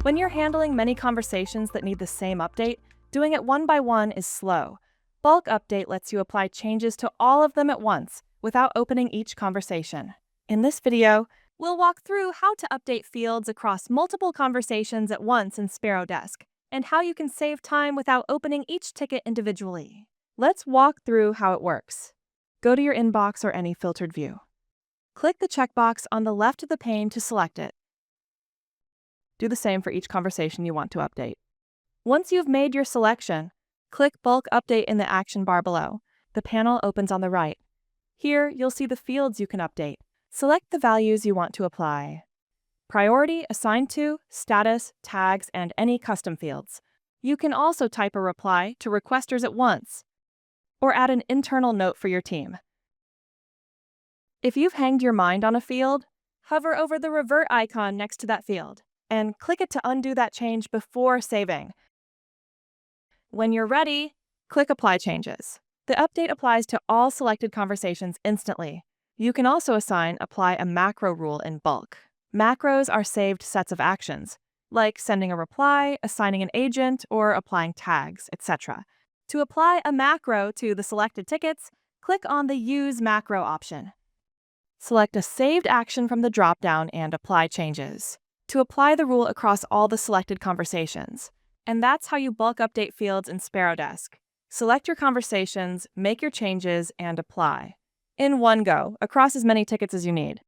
When you're handling many conversations that need the same update, doing it one by one is slow. Bulk Update lets you apply changes to all of them at once without opening each conversation. In this video, we'll walk through how to update fields across multiple conversations at once in SparrowDesk and how you can save time without opening each ticket individually. Let's walk through how it works. Go to your inbox or any filtered view. Click the checkbox on the left of the pane to select it. Do the same for each conversation you want to update. Once you've made your selection, click Bulk Update in the action bar below. The panel opens on the right. Here, you'll see the fields you can update. Select the values you want to apply. Priority, assigned to, status, tags, and any custom fields. You can also type a reply to requesters at once, or add an internal note for your team. If you've hanged your mind on a field, hover over the Revert icon next to that field and click it to undo that change before saving. When you're ready, click Apply Changes. The update applies to all selected conversations instantly. You can also apply a macro rule in bulk. Macros are saved sets of actions, like sending a reply, assigning an agent, or applying tags, etc. To apply a macro to the selected tickets, click on the Use Macro option. Select a saved action from the dropdown and apply changes to apply the rule across all the selected conversations. And that's how you bulk update fields in SparrowDesk. Select your conversations, make your changes, and apply in one go across as many tickets as you need.